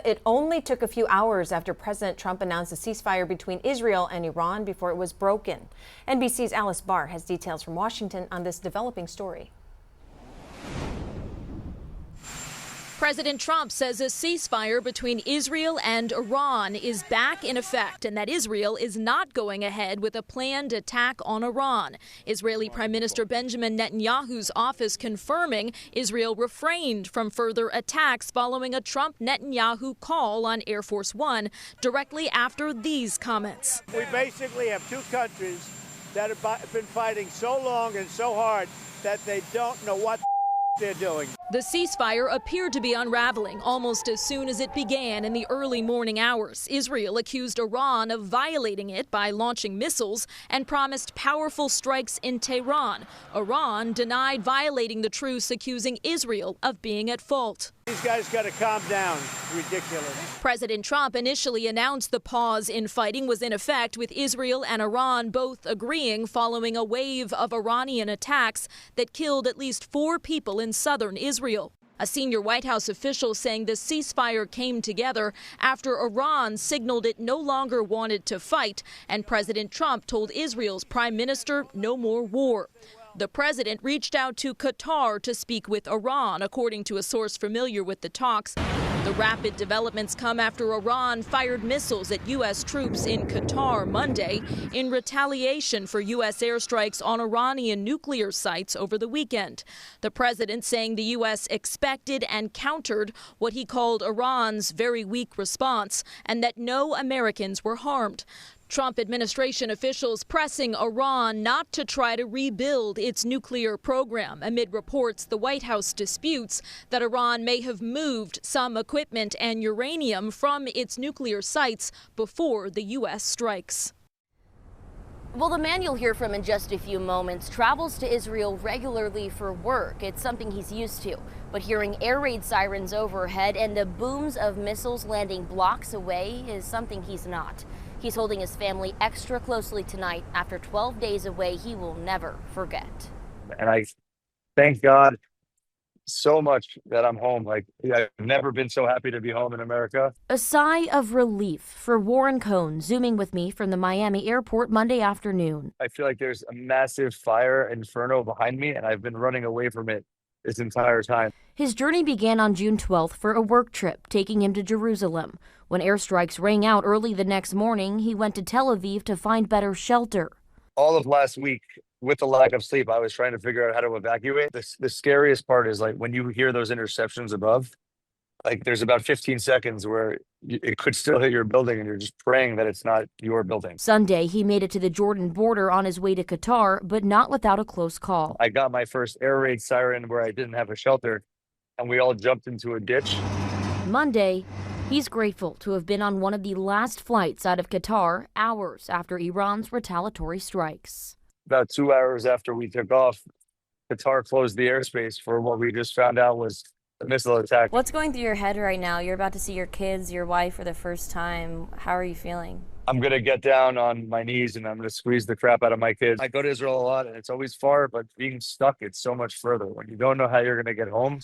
It only took a few hours after President Trump announced a ceasefire between Israel and Iran before it was broken. NBC's Alice Barr has details from Washington on this developing story. President Trump says a ceasefire between Israel and Iran is back in effect and that Israel is not going ahead with a planned attack on Iran. Israeli Prime Minister Benjamin Netanyahu's office confirming Israel refrained from further attacks following a Trump-Netanyahu call on Air Force One directly after these comments. We basically have two countries that have been fighting so long and so hard that they don't know what they're doing. The ceasefire appeared to be unraveling almost as soon as it began in the early morning hours. Israel accused Iran of violating it by launching missiles and promised powerful strikes in Tehran. Iran denied violating the truce, accusing Israel of being at fault. These guys got to calm down. It's ridiculous. President Trump initially announced the pause in fighting was in effect, with Israel and Iran both agreeing following a wave of Iranian attacks that killed at least 4 people in southern Israel. A senior White House official saying the ceasefire came together after Iran signaled it no longer wanted to fight, and President Trump told Israel's prime minister no more war. The president reached out to Qatar to speak with Iran, according to a source familiar with the talks. The rapid developments come after Iran fired missiles at U.S. troops in Qatar Monday in retaliation for U.S. airstrikes on Iranian nuclear sites over the weekend. The president saying the U.S. expected and countered what he called Iran's very weak response and that no Americans were harmed. Trump administration officials pressing Iran not to try to rebuild its nuclear program amid reports the White House disputes that Iran may have moved some equipment and uranium from its nuclear sites before the U.S. strikes. Well, the man you'll hear from in just a few moments travels to Israel regularly for work. It's something he's used to. But hearing air raid sirens overhead and the booms of missiles landing blocks away is something he's not. He's holding his family extra closely tonight after 12 days away he will never forget. And I thank God so much that I'm home. I've never been so happy to be home in America. A sigh of relief for Warren Cohn, zooming with me from the Miami airport Monday afternoon. I feel like there's a massive fire inferno behind me, and I've been running away from it this entire time. His journey began on June 12th for a work trip, taking him to Jerusalem. When airstrikes rang out early the next morning, he went to Tel Aviv to find better shelter. All of last week, with the lack of sleep, I was trying to figure out how to evacuate. The scariest part is when you hear those interceptions above, there's about 15 seconds where it could still hit your building and you're just praying that it's not your building. Sunday, he made it to the Jordan border on his way to Qatar, but not without a close call. I got my first air raid siren where I didn't have a shelter, and we all jumped into a ditch. Monday, he's grateful to have been on one of the last flights out of Qatar hours after Iran's retaliatory strikes. About 2 hours after we took off, Qatar closed the airspace for what we just found out was a missile attack. What's going through your head right now? You're about to see your kids, your wife for the first time. How are you feeling? I'm going to get down on my knees and I'm going to squeeze the crap out of my kids. I go to Israel a lot and it's always far, but being stuck, it's so much further. When you don't know how you're going to get home,